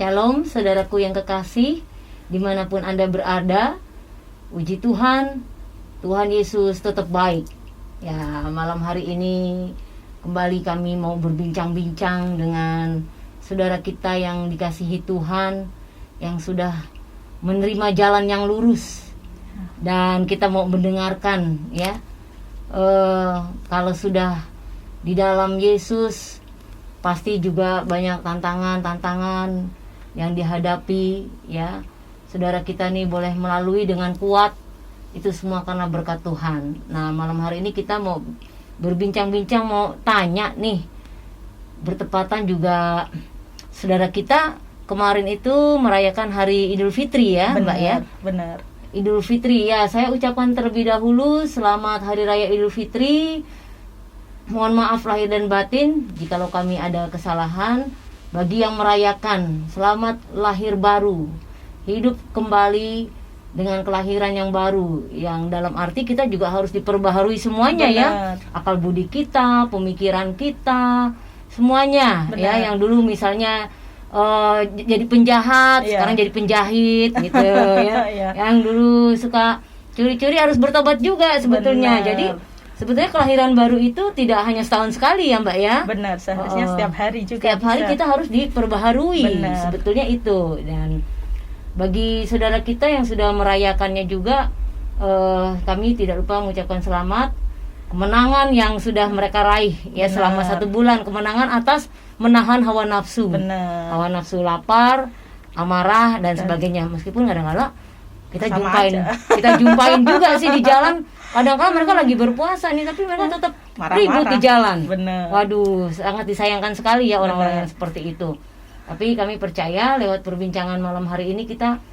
Shalom saudaraku yang kekasih, dimanapun Anda berada. Puji Tuhan, Tuhan Yesus tetap baik. Ya, malam hari ini kembali kami mau berbincang-bincang dengan saudara kita yang dikasihi Tuhan, yang sudah menerima jalan yang lurus. Dan kita mau mendengarkan ya, kalau sudah di dalam Yesus, pasti juga banyak tantangan-tantangan yang dihadapi ya. Saudara kita nih boleh melalui dengan kuat. Itu semua karena berkat Tuhan. Nah, malam hari ini kita mau berbincang-bincang, mau tanya nih. Bertepatan juga saudara kita kemarin itu merayakan hari Idul Fitri ya, benar, Mbak ya. Benar. Idul Fitri ya, saya ucapkan terlebih dahulu selamat Hari Raya Idul Fitri. Mohon maaf lahir dan batin jikalau kami ada kesalahan. Bagi yang merayakan, selamat lahir baru, hidup kembali dengan kelahiran yang baru, yang dalam arti kita juga harus diperbaharui semuanya. Benar. Ya, akal budi kita, pemikiran kita, semuanya. Benar. Ya, yang dulu misalnya jadi penjahat, sekarang jadi penjahit gitu ya. Yang dulu suka curi-curi harus bertobat juga sebetulnya. Benar. Jadi sebetulnya kelahiran baru itu tidak hanya setahun sekali ya Mbak ya. Benar, seharusnya setiap hari juga. Setiap hari kita harus diperbaharui. Benar. Sebetulnya itu. Dan bagi saudara kita yang sudah merayakannya juga, kami tidak lupa mengucapkan selamat kemenangan yang sudah mereka raih ya. Benar. Selama 1 bulan, kemenangan atas menahan hawa nafsu. Benar. Hawa nafsu lapar, amarah dan sebagainya. Meskipun kadang-kadang kita jumpain juga sih di jalan. Kadang-kadang mereka lagi berpuasa nih, tapi mereka tetap ribut di jalan. Bener. Waduh, sangat disayangkan sekali ya orang-orang yang seperti itu. Tapi kami percaya lewat perbincangan malam hari ini kita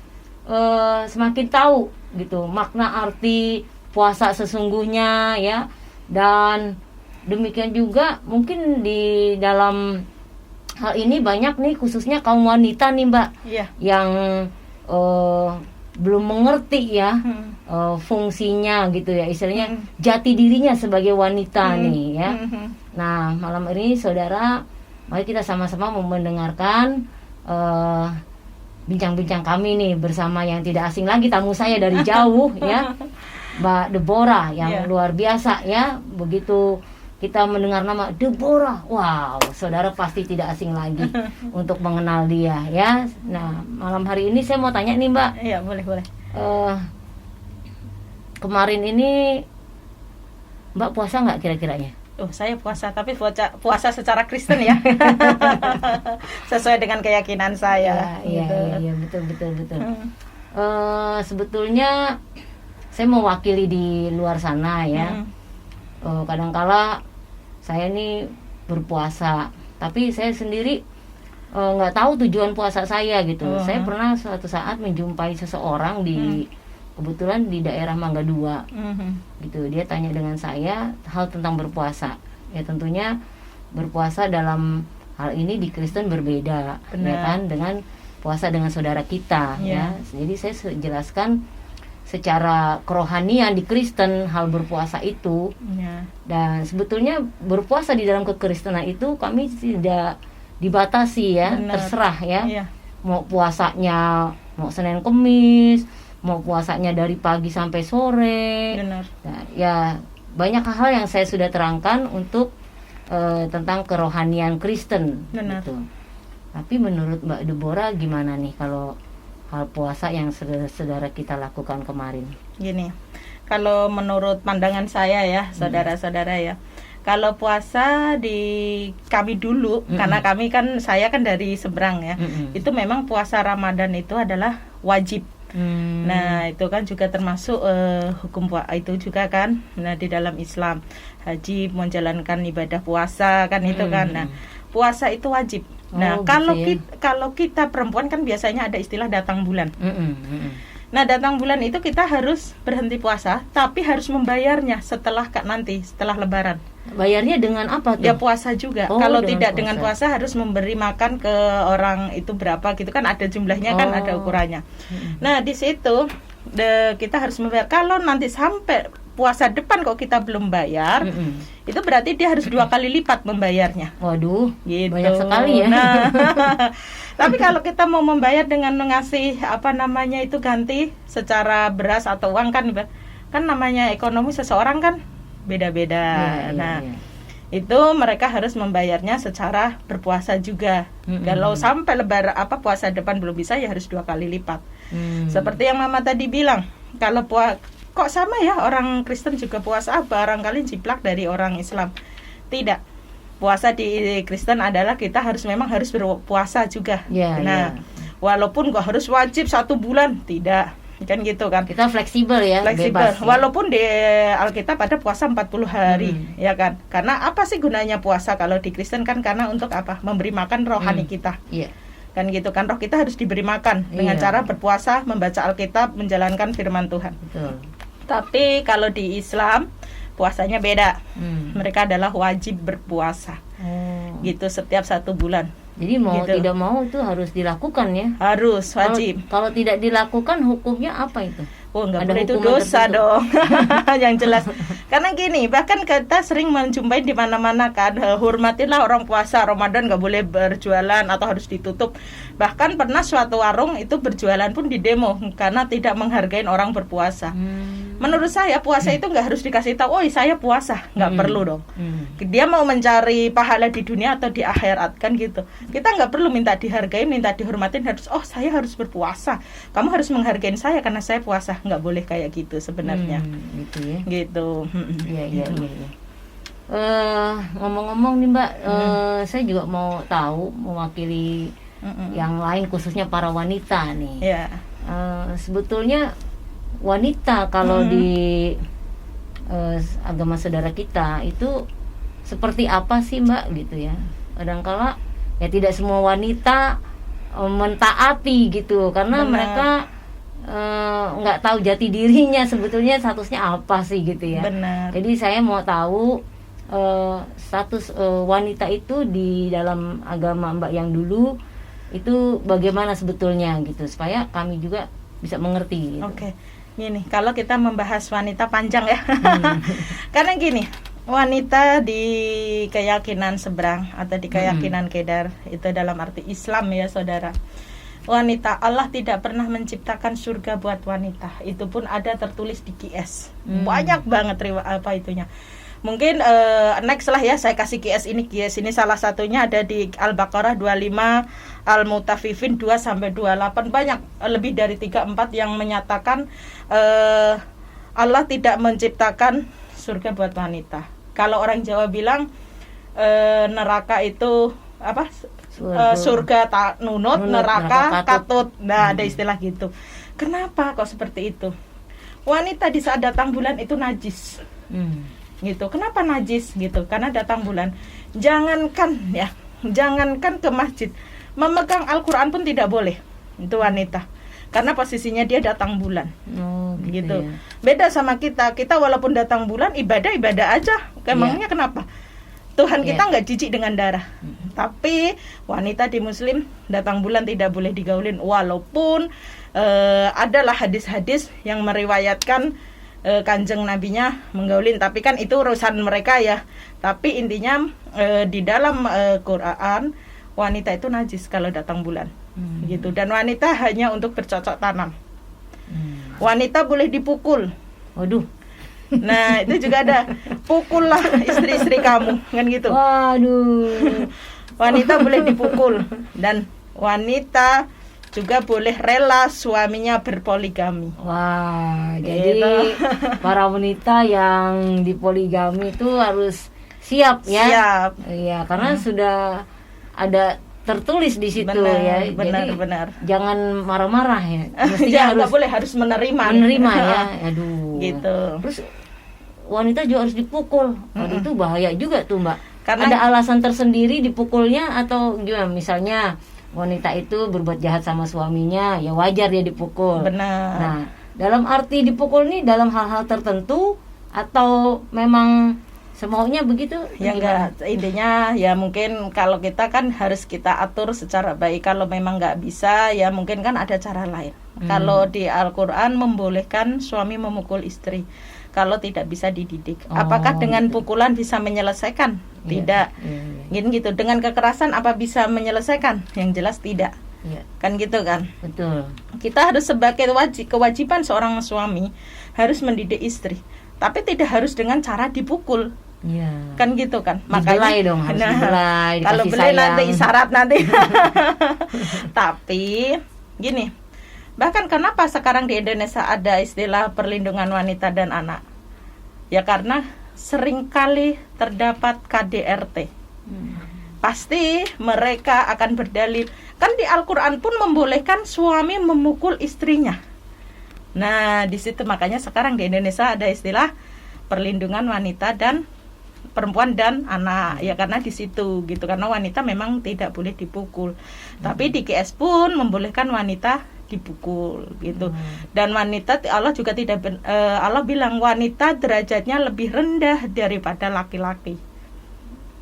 semakin tahu gitu makna arti puasa sesungguhnya ya. Dan demikian juga mungkin di dalam hal ini banyak nih khususnya kaum wanita nih Mbak, yang belum mengerti ya fungsinya gitu ya, istilahnya jati dirinya sebagai wanita nih ya. Nah, malam ini saudara, mari kita sama-sama mendengarkan bincang-bincang kami nih bersama yang tidak asing lagi, tamu saya dari jauh ya, Mbak Deborah yang luar biasa ya. Begitu kita mendengar nama Deborah, wow, saudara pasti tidak asing lagi untuk mengenal dia ya. Nah, malam hari ini saya mau tanya nih Mbak. Iya, boleh. Kemarin ini Mbak puasa nggak kira-kiranya? Saya puasa, tapi puasa secara Kristen ya. Sesuai dengan keyakinan saya. Iya, betul. Sebetulnya saya mewakili di luar sana ya. Kadangkala saya ini berpuasa, tapi saya sendiri nggak tahu tujuan puasa saya gitu. Saya pernah suatu saat menjumpai seseorang kebetulan di daerah Mangga 2 gitu. Dia tanya dengan saya hal tentang berpuasa. Ya tentunya berpuasa dalam hal ini di Kristen berbeda. Benar. Ya kan, dengan puasa dengan saudara kita ya. Jadi saya jelaskan secara kerohanian di Kristen hal berpuasa itu. Dan sebetulnya berpuasa di dalam kekristenan itu kami tidak dibatasi ya. Benar. Terserah ya. Mau puasanya mau Senin Kemis, mau puasanya dari pagi sampai sore. Benar. Nah, ya banyak hal yang saya sudah terangkan untuk tentang kerohanian Kristen. Benar. Gitu. Tapi menurut Mbak Deborah gimana nih kalau hal puasa yang saudara kita lakukan kemarin? Gini, kalau menurut pandangan saya ya, saudara-saudara ya, kalau puasa di kami dulu, karena saya kan dari seberang ya, itu memang puasa Ramadan itu adalah wajib. Nah, itu kan juga termasuk hukum itu juga kan. Nah, di dalam Islam haji menjalankan ibadah puasa kan itu kan. Nah, puasa itu wajib. Nah, kalau kita perempuan kan biasanya ada istilah datang bulan. Nah, datang bulan itu kita harus berhenti puasa, tapi harus membayarnya setelah Lebaran. Bayarnya dengan apa tuh? Ya puasa juga. Kalau tidak dengan puasa harus memberi makan ke orang itu berapa gitu kan, ada jumlahnya kan, ada ukurannya. Nah, di situ kita harus membayar. Kalau nanti sampai puasa depan kok kita belum bayar, itu berarti dia harus 2 kali lipat membayarnya. Waduh, gitu. banyak sekali ya. Nah, tapi kalau kita mau membayar dengan mengasih itu ganti secara beras atau uang kan namanya ekonomi seseorang kan beda-beda. Nah, itu mereka harus membayarnya secara berpuasa juga. Kalau sampai puasa depan belum bisa, ya harus 2 kali lipat. Seperti yang Mama tadi bilang, kalau kok sama ya, orang Kristen juga puasa, barangkali jiplak dari orang Islam. Tidak. Puasa di Kristen adalah kita memang harus berpuasa juga. Walaupun gak harus wajib 1 bulan, tidak. Kan gitu kan. Kita fleksibel ya, fleksibel. Bebas. Walaupun di Alkitab ada puasa 40 hari, ya kan. Karena apa sih gunanya puasa kalau di Kristen kan? Karena untuk apa? Memberi makan rohani kita. Kan gitu kan, roh kita harus diberi makan dengan cara berpuasa, membaca Alkitab, menjalankan firman Tuhan. Betul. Tapi kalau di Islam puasanya beda. Mereka adalah wajib berpuasa. Gitu setiap 1 bulan. Jadi mau tidak mau itu harus dilakukan ya. Harus, wajib. Kalau tidak dilakukan hukumnya apa itu? Oh, enggak boleh, itu dosa dong. Yang jelas. Karena gini, bahkan kita sering menjumpai di mana-mana kan, hormatilah orang puasa, Ramadan enggak boleh berjualan atau harus ditutup. Bahkan pernah suatu warung itu berjualan pun didemo karena tidak menghargai orang berpuasa. Menurut saya puasa itu enggak harus dikasih tahu, "Oh, saya puasa." Enggak perlu dong. Dia mau mencari pahala di dunia atau di akhirat kan gitu. Kita enggak perlu minta dihargai, minta dihormatin, harus, "Oh, saya harus berpuasa. Kamu harus menghargai saya karena saya puasa." Nggak boleh kayak gitu sebenarnya. Gitu ya. Gitu. Iya. Ngomong-ngomong nih Mbak, saya juga mau tahu, mewakili yang lain khususnya para wanita nih. Sebetulnya wanita kalau di agama saudara kita itu seperti apa sih Mbak gitu ya? Kadangkala ya tidak semua wanita mentaati gitu karena mereka nggak tahu jati dirinya sebetulnya statusnya apa sih gitu ya. Jadi saya mau tahu status wanita itu di dalam agama Mbak yang dulu itu bagaimana sebetulnya gitu supaya kami juga bisa mengerti gitu. Oke. Gini, kalau kita membahas wanita panjang ya. Karena gini, wanita di keyakinan seberang atau di keyakinan Kedar itu dalam arti Islam ya saudara. Wanita, Allah tidak pernah menciptakan surga buat wanita. Itu pun ada tertulis di QS. Banyak banget itunya. Mungkin next lah ya saya kasih QS ini salah satunya ada di Al-Baqarah 25, Al-Mutaffifin 2-28. Banyak, lebih dari 3-4 yang menyatakan Allah tidak menciptakan surga buat wanita. Kalau orang Jawa bilang neraka itu apa? Surga tak nunut, neraka katut. Nah, ada istilah gitu. Kenapa kok seperti itu? Wanita di saat datang bulan itu najis. Gitu. Kenapa najis gitu? Karena datang bulan. Jangankan ke masjid, memegang Al-Qur'an pun tidak boleh. Itu wanita. Karena posisinya dia datang bulan. Gitu. Ya. Beda sama kita. Kita walaupun datang bulan ibadah aja. Emangnya kenapa? Tuhan kita nggak jijik dengan darah. Tapi wanita di Muslim datang bulan tidak boleh digaulin. Walaupun adalah hadis-hadis yang meriwayatkan kanjeng nabinya menggaulin. Tapi kan itu urusan mereka ya. Tapi intinya di dalam Quran wanita itu najis kalau datang bulan. Gitu. Dan wanita hanya untuk bercocok tanam. Wanita boleh dipukul. Waduh. Nah itu juga ada, pukullah istri-istri kamu kan gitu. Waduh. Wanita boleh dipukul dan wanita juga boleh rela suaminya berpoligami. Wah, jadi para wanita yang dipoligami itu harus siap ya. Siap. Iya, karena sudah ada tertulis di situ benar. Jangan marah-marah ya. Mestinya harus menerima ya. Aduh. Gitu. Terus wanita juga harus dipukul. Itu bahaya juga tuh Mbak. Karena ada alasan tersendiri dipukulnya atau gimana? Misalnya wanita itu berbuat jahat sama suaminya, ya wajar dia dipukul. Benar. Nah, dalam arti dipukul nih dalam hal-hal tertentu atau memang semaunya begitu? Ya enggak, intinya ya mungkin kalau kita kan harus kita atur secara baik. Kalau memang enggak bisa ya mungkin kan ada cara lain. Kalau di Al-Quran membolehkan suami memukul istri. kalau tidak bisa dididik. Oh, Apakah dengan gitu. pukulan bisa menyelesaikan? Iya, Tidak. iya. Gitu. Dengan kekerasan apa bisa menyelesaikan? Yang jelas tidak. Iya, Kan gitu kan? betul. Kita harus sebagai kewajiban seorang suami harus mendidik istri. Tapi tidak harus dengan cara dipukul. Iya. Kan gitu kan? Dibelai dong, harus dibelai, kalau dikasih beli nanti sayang. isyarat nanti. Tapi gini, bahkan kenapa sekarang di Indonesia ada istilah perlindungan wanita dan anak? Ya karena seringkali terdapat KDRT. Pasti mereka akan berdalil, kan di Al-Quran pun membolehkan suami memukul istrinya. Nah, di situ makanya sekarang di Indonesia ada istilah perlindungan wanita dan perempuan dan anak, ya karena di situ gitu, karena wanita memang tidak boleh dipukul. Tapi di KS pun membolehkan wanita dipukul gitu. Dan wanita, Allah juga tidak Allah bilang wanita derajatnya lebih rendah daripada laki-laki.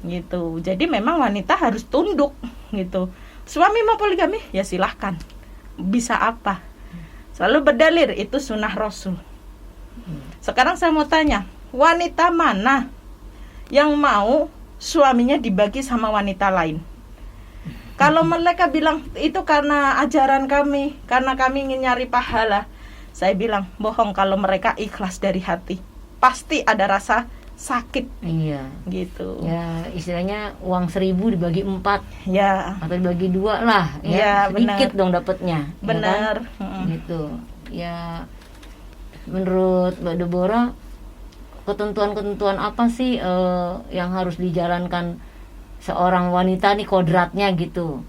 Gitu. Jadi memang wanita harus tunduk gitu. Suami mau poligami, ya silahkan. Bisa apa? Selalu berdalil itu sunnah Rasul. Sekarang saya mau tanya, wanita mana yang mau suaminya dibagi sama wanita lain? Kalau mereka bilang itu karena ajaran kami, karena kami ingin nyari pahala, saya bilang bohong. Kalau mereka ikhlas dari hati, pasti ada rasa sakit. Iya. Gitu. Ya istilahnya uang 1.000 dibagi 4 Ya. atau dibagi 2 lah, Ya, sedikit benar. dong dapatnya. Benar. Ya kan? Gitu. Ya menurut Mbak Deborah, ketentuan-ketentuan apa sih yang harus dijalankan seorang wanita nih kodratnya gitu?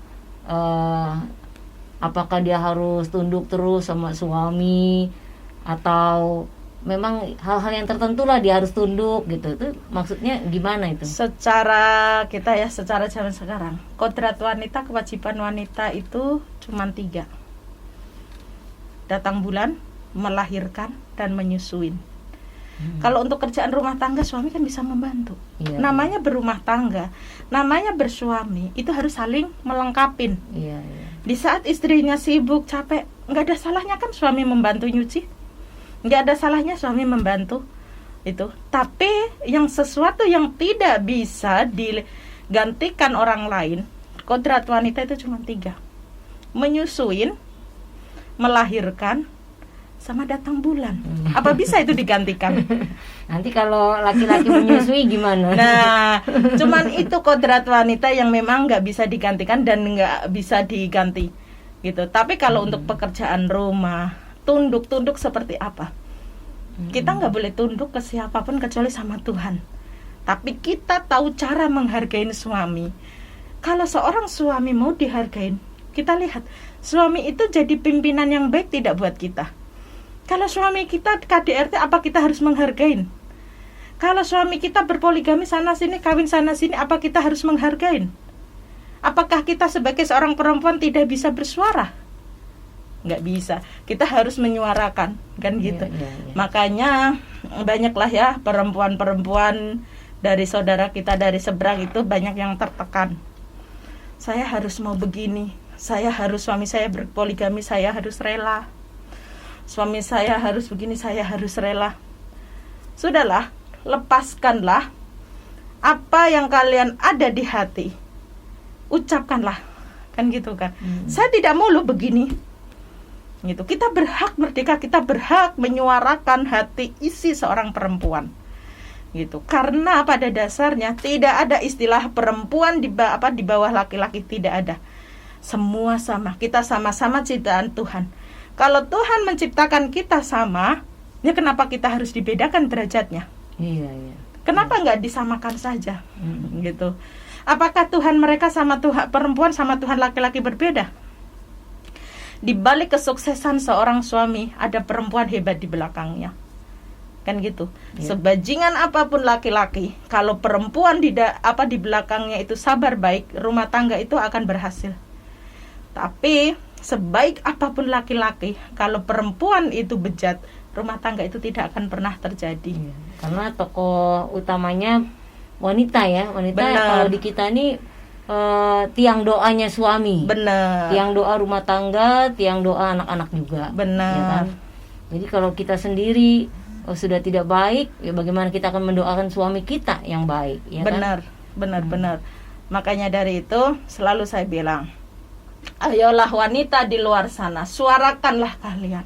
Apakah dia harus tunduk terus sama suami atau memang hal-hal yang tertentu lah dia harus tunduk gitu? Itu maksudnya gimana itu? Secara kita ya, secara zaman sekarang, kodrat wanita, kewajiban wanita itu cuma 3. Datang bulan, melahirkan, dan menyusuin. Kalau untuk kerjaan rumah tangga, suami kan bisa membantu. Iya. Namanya berumah tangga, namanya bersuami, itu harus saling melengkapin. Iya, iya. Di saat istrinya sibuk, capek, nggak ada salahnya kan suami membantu nyuci. Nggak ada salahnya suami membantu itu. Tapi yang sesuatu yang tidak bisa digantikan orang lain, kodrat wanita itu cuma 3. Menyusuin, melahirkan, sama datang bulan. Apa bisa itu digantikan? Nanti kalau laki-laki menyusui gimana? Nah, cuman itu kodrat wanita yang memang nggak bisa digantikan dan nggak bisa diganti gitu. Tapi kalau untuk pekerjaan rumah, tunduk seperti apa? Kita nggak boleh tunduk ke siapapun kecuali sama Tuhan. Tapi kita tahu cara menghargai suami. Kalau seorang suami mau dihargain, kita lihat suami itu jadi pimpinan yang baik tidak buat kita. Kalau suami kita KDRT, apa kita harus menghargain? Kalau suami kita berpoligami sana sini, kawin sana sini, apa kita harus menghargain? Apakah kita sebagai seorang perempuan tidak bisa bersuara? Nggak bisa. Kita harus menyuarakan, kan gitu. Iya. Makanya banyaklah ya perempuan-perempuan dari saudara kita dari seberang itu banyak yang tertekan. Saya harus mau begini, saya harus, suami saya berpoligami, saya harus rela. Suami saya harus begini, saya harus rela. Sudahlah, lepaskanlah apa yang kalian ada di hati. Ucapkanlah, kan gitu kan. Saya tidak mau lo begini. Gitu. Kita berhak merdeka, kita berhak menyuarakan hati isi seorang perempuan. Gitu. Karena pada dasarnya tidak ada istilah perempuan di bawah laki-laki, tidak ada. Semua sama, kita sama-sama ciptaan Tuhan. Kalau Tuhan menciptakan kita sama, ya kenapa kita harus dibedakan derajatnya? Iya. Kenapa nggak disamakan saja? Gitu. Apakah Tuhan mereka sama Tuhan perempuan sama Tuhan laki-laki berbeda? Di balik kesuksesan seorang suami ada perempuan hebat di belakangnya. Kan gitu. Iya. Sebajingan apapun laki-laki, kalau perempuan di belakangnya itu sabar baik, rumah tangga itu akan berhasil. Tapi sebaik apapun laki-laki, kalau perempuan itu bejat, rumah tangga itu tidak akan pernah terjadi. Iya. Karena tokoh utamanya wanita ya. Wanita Benar. kalau di kita ini tiang doanya suami. Benar. Tiang doa rumah tangga, tiang doa anak-anak juga. Benar. Ya kan? Jadi kalau kita sendiri sudah tidak baik, ya bagaimana kita akan mendoakan suami kita yang baik, ya benar, kan? benar. Makanya dari itu selalu saya bilang, ayolah wanita di luar sana, suarakanlah kalian.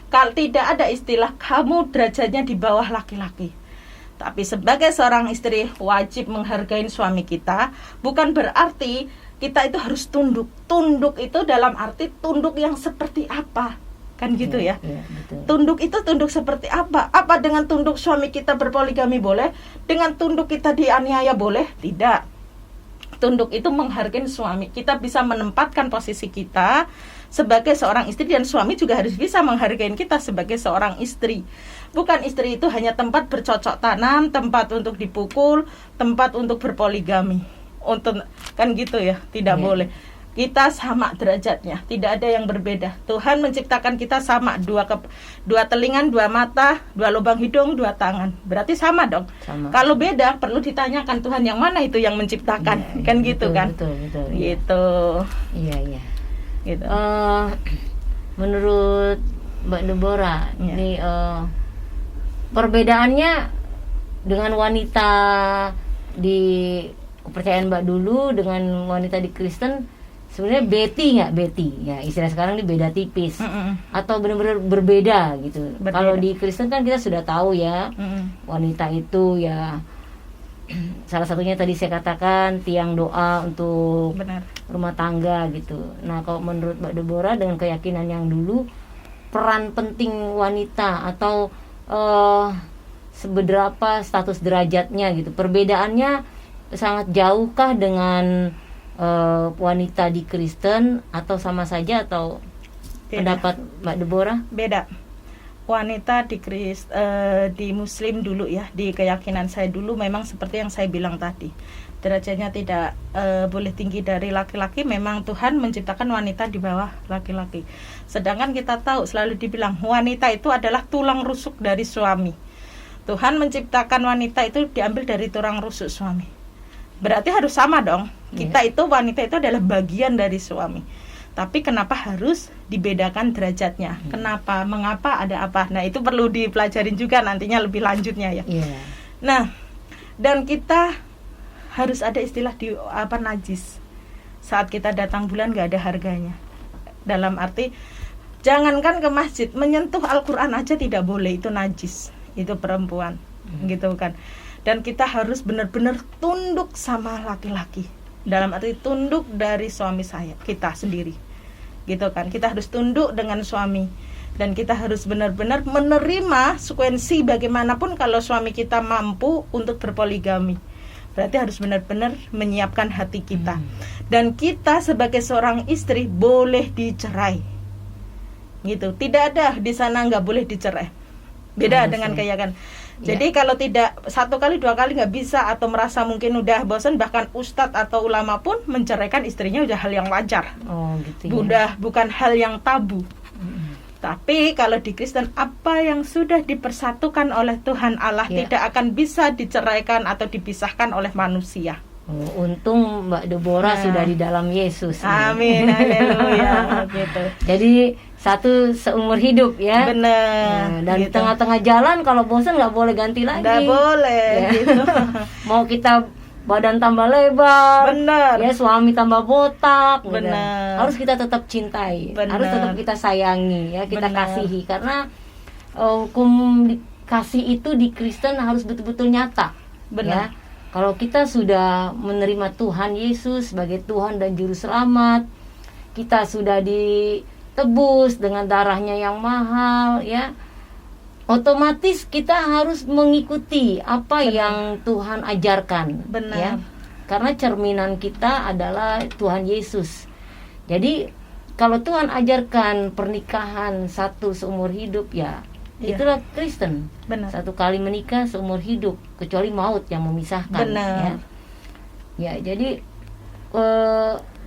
Kalau tidak ada istilah kamu derajatnya di bawah laki-laki. Tapi sebagai seorang istri wajib menghargai suami kita. Bukan berarti kita itu harus tunduk. Tunduk itu dalam arti tunduk yang seperti apa? Kan gitu ya. Betul. Tunduk itu tunduk seperti apa? Apa dengan tunduk suami kita berpoligami boleh? Dengan tunduk kita dianiaya boleh? Tidak. Tunduk itu menghargai suami. Kita bisa menempatkan posisi kita sebagai seorang istri, dan suami juga harus bisa menghargai kita sebagai seorang istri. Bukan istri itu hanya tempat bercocok tanam, tempat untuk dipukul, tempat untuk berpoligami. Untuk kan gitu ya, tidak boleh. Kita sama derajatnya, tidak ada yang berbeda. Tuhan menciptakan kita sama, dua telinga, dua mata, dua lubang hidung, dua tangan. Berarti sama dong. Sama. Kalau beda, perlu ditanyakan Tuhan yang mana itu yang menciptakan, kan gitu kan? Betul. Gitu. Iya. Gitu. Menurut Mbak Deborah, ini perbedaannya dengan wanita di kepercayaan Mbak dulu dengan wanita di Kristen, sebenarnya Betty ya, istilah sekarang ini beda tipis atau benar-benar berbeda gitu. Kalau di Kristen kan kita sudah tahu ya, wanita itu ya salah satunya tadi saya katakan tiang doa untuk rumah tangga gitu. Nah, kalau menurut Mbak Deborah dengan keyakinan yang dulu, peran penting wanita atau seberapa status derajatnya gitu, perbedaannya sangat jauhkah dengan wanita di Kristen atau sama saja, atau pendapat Mbak Deborah? Beda. Wanita di Muslim dulu ya, di keyakinan saya dulu memang seperti yang saya bilang tadi, derajatnya tidak boleh tinggi dari laki-laki. Memang Tuhan menciptakan wanita di bawah laki-laki. Sedangkan kita tahu selalu dibilang wanita itu adalah tulang rusuk dari suami. Tuhan menciptakan wanita itu diambil dari tulang rusuk suami. Berarti harus sama dong. Kita itu, wanita itu adalah bagian dari suami. Tapi kenapa harus dibedakan derajatnya? Kenapa? Mengapa? Ada apa? Nah, itu perlu dipelajarin juga nantinya lebih lanjutnya ya. Nah, dan kita harus ada istilah najis. Saat kita datang bulan gak ada harganya. Dalam arti, jangankan ke masjid, menyentuh Al-Quran aja tidak boleh, itu najis. Itu perempuan, gitu kan. Dan kita harus benar-benar tunduk sama laki-laki. Dalam arti tunduk dari suami kita sendiri, gitu kan. Kita harus tunduk dengan suami, dan kita harus benar-benar menerima konsekuensi bagaimanapun kalau suami kita mampu untuk berpoligami. Berarti harus benar-benar menyiapkan hati kita. Dan kita sebagai seorang istri boleh dicerai, gitu. Tidak ada di sana nggak boleh dicerai. Beda dengan keyakinan. Jadi kalau tidak satu kali, dua kali nggak bisa, atau merasa mungkin udah bosan, bahkan ustadz atau ulama pun menceraikan istrinya udah hal yang wajar. Gitu ya. Bukan hal yang tabu. Tapi kalau di Kristen, apa yang sudah dipersatukan oleh Tuhan Allah tidak akan bisa diceraikan atau dipisahkan oleh manusia. Untung Mbak Deborah sudah di dalam Yesus. Amin, haleluya. Gitu. Jadi satu seumur hidup ya. Benar. Dan di tengah-tengah jalan kalau bosan nggak boleh ganti lagi. Nggak boleh. Ya. Gitu. Mau kita badan tambah lebar, benar. Ya suami tambah botak, benar. Harus kita tetap cintai, harus tetap kita sayangi, ya kita kasihi, karena hukum kasih itu di Kristen harus betul-betul nyata. Benar. Ya. Kalau kita sudah menerima Tuhan Yesus sebagai Tuhan dan Juru Selamat, kita sudah ditebus dengan darahnya yang mahal, ya, otomatis kita harus mengikuti apa yang Tuhan ajarkan. Benar. Ya. Karena cerminan kita adalah Tuhan Yesus. Jadi kalau Tuhan ajarkan pernikahan satu seumur hidup, ya itulah Kristen. Benar. Satu kali menikah seumur hidup, kecuali maut yang memisahkan. Benar. Ya, jadi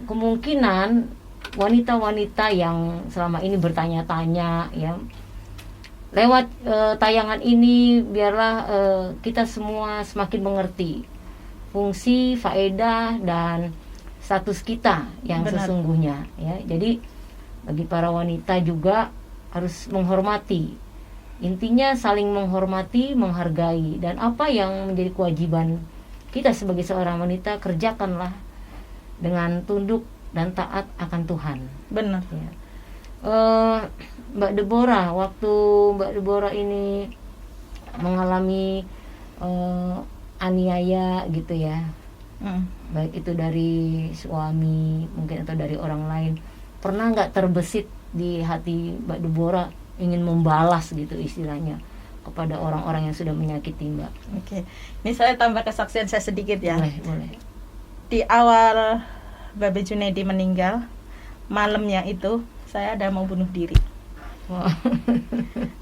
kemungkinan wanita-wanita yang selama ini bertanya-tanya, ya, lewat tayangan ini biarlah kita semua semakin mengerti fungsi, faedah, dan status kita yang sesungguhnya, ya. Jadi bagi para wanita juga harus menghormati Intinya saling menghormati, menghargai, dan apa yang menjadi kewajiban kita sebagai seorang wanita, kerjakanlah dengan tunduk dan taat akan Tuhan. Benar. Ya. Mbak Deborah, waktu Mbak Deborah ini mengalami aniaya gitu ya, baik itu dari suami mungkin atau dari orang lain, pernah nggak terbesit di hati Mbak Deborah ingin membalas gitu istilahnya kepada orang-orang yang sudah menyakiti Mbak? Oke, ini saya tambah kesaksian saya sedikit ya. Boleh. Di awal Babe Junaidi meninggal, malamnya itu saya ada mau bunuh diri. Wow.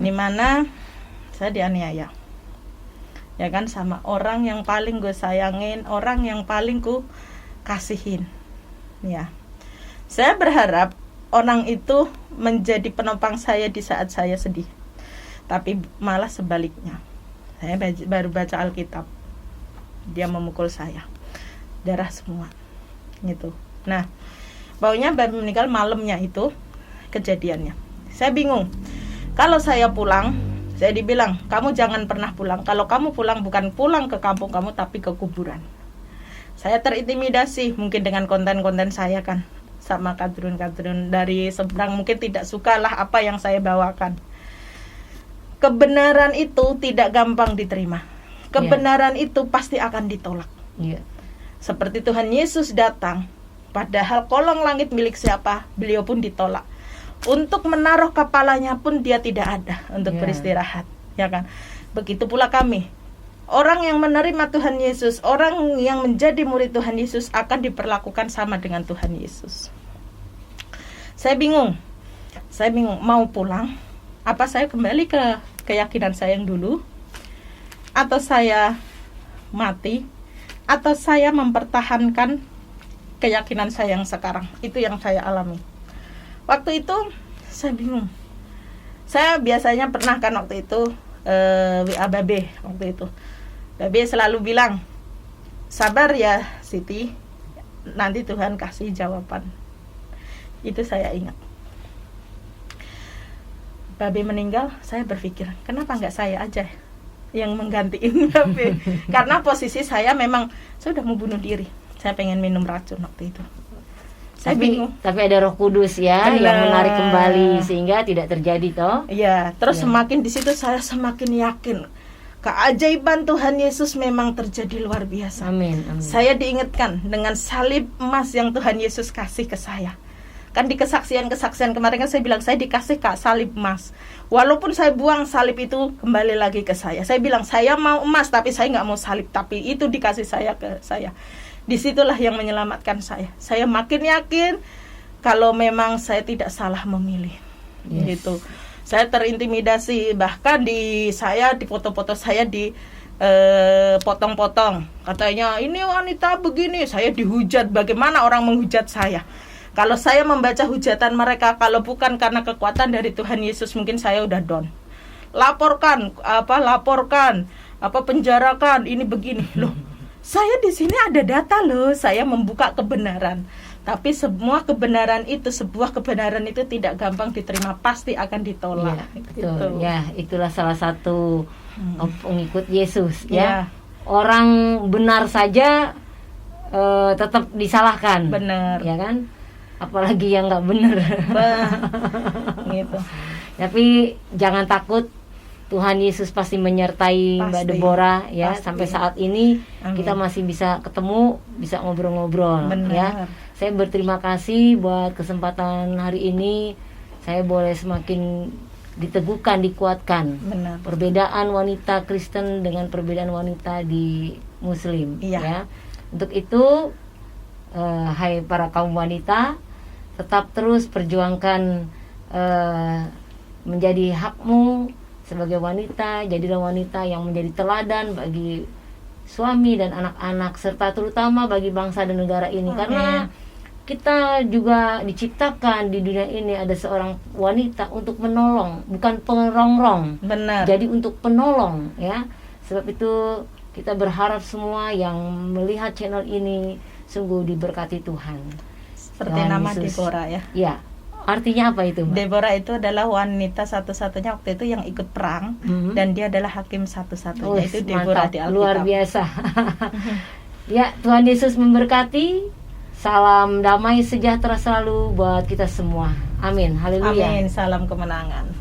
Dimana saya dianiaya, ya kan, sama orang yang paling gue sayangin, orang yang paling ku kasihin. Ya, saya berharap orang itu menjadi penopang saya di saat saya sedih, tapi malah sebaliknya. Saya baru baca Alkitab, dia memukul saya, darah semua gitu. Nah, baunya baru meninggal malamnya itu kejadiannya. Saya bingung. Kalau saya pulang, saya dibilang, kamu jangan pernah pulang. Kalau kamu pulang, bukan pulang ke kampung kamu, tapi ke kuburan. Saya terintimidasi mungkin dengan konten-konten saya kan, sama kadrun-kadrun dari seberang mungkin tidak sukalah apa yang saya bawakan. Kebenaran itu tidak gampang diterima. Kebenaran itu pasti akan ditolak. Seperti Tuhan Yesus datang, padahal kolong langit milik siapa, beliau pun ditolak. Untuk menaruh kepalanya pun dia tidak ada untuk beristirahat, ya kan? Begitu pula kami. Orang yang menerima Tuhan Yesus, orang yang menjadi murid Tuhan Yesus akan diperlakukan sama dengan Tuhan Yesus. Saya bingung mau pulang, apa saya kembali ke keyakinan saya yang dulu, atau saya mati, atau saya mempertahankan keyakinan saya yang sekarang. Itu yang saya alami. Waktu itu saya bingung. Saya biasanya pernah kan waktu itu WA Babe waktu itu. Babe selalu bilang, sabar ya Siti, nanti Tuhan kasih jawaban. Itu saya ingat. Babe meninggal, saya berpikir, kenapa nggak saya aja yang menggantiin Babe? Karena posisi saya memang, saya udah mau bunuh diri. Saya pengen minum racun waktu itu. Saya bingung. Tapi ada Roh Kudus ya, Benar. yang menarik kembali sehingga tidak terjadi toh. Iya, terus semakin di situ saya semakin yakin keajaiban Tuhan Yesus memang terjadi luar biasa. Amin. Saya diingatkan dengan salib emas yang Tuhan Yesus kasih ke saya. Kan di kesaksian-kesaksian kemarin kan saya bilang saya dikasih salib emas. Walaupun saya buang salib itu kembali lagi ke saya. Saya bilang saya mau emas tapi saya nggak mau salib, tapi itu dikasih saya ke saya. Disitulah yang menyelamatkan saya. Saya makin yakin kalau memang saya tidak salah memilih. Gitu. Saya terintimidasi, bahkan di foto-foto saya di potong-potong. Katanya ini wanita begini, saya dihujat. Bagaimana orang menghujat saya? Kalau saya membaca hujatan mereka, kalau bukan karena kekuatan dari Tuhan Yesus, mungkin saya udah down. Laporkan, penjarakan, ini begini. Loh, saya di sini ada data loh, saya membuka kebenaran. Tapi semua kebenaran itu, sebuah kebenaran itu tidak gampang diterima, pasti akan ditolak. Betul. Gitu. Ya, itulah salah satu pengikut Yesus. Ya, orang benar saja tetap disalahkan. Benar. Ya kan? Apalagi yang nggak benar. Gitu. Tapi jangan takut. Tuhan Yesus pasti menyertai Mbak Deborah ya. Pasti. Sampai saat ini kita masih bisa ketemu, bisa ngobrol-ngobrol. Benar. Ya. Saya berterima kasih buat kesempatan hari ini. Saya boleh semakin diteguhkan, dikuatkan. Benar. Perbedaan wanita Kristen dengan perbedaan wanita di Muslim. Ya. Untuk itu, hai para kaum wanita, tetap terus perjuangkan menjadi hakmu sebagai wanita. Jadilah wanita yang menjadi teladan bagi suami dan anak-anak, serta terutama bagi bangsa dan negara ini. Karena kita juga diciptakan di dunia ini ada seorang wanita untuk menolong, bukan pengerongrong. Benar. Jadi untuk penolong ya. Sebab itu kita berharap semua yang melihat channel ini sungguh diberkati Tuhan. Seperti nama Deborah ya. Ya. artinya apa itu, Mbak? Deborah itu adalah wanita satu-satunya waktu itu yang ikut perang, dan dia adalah hakim satu-satunya. Itu Deborah di Alkitab. Luar biasa. Ya, Tuhan Yesus memberkati. Salam damai sejahtera selalu buat kita semua. Amin. Haleluya. Amin. Salam kemenangan.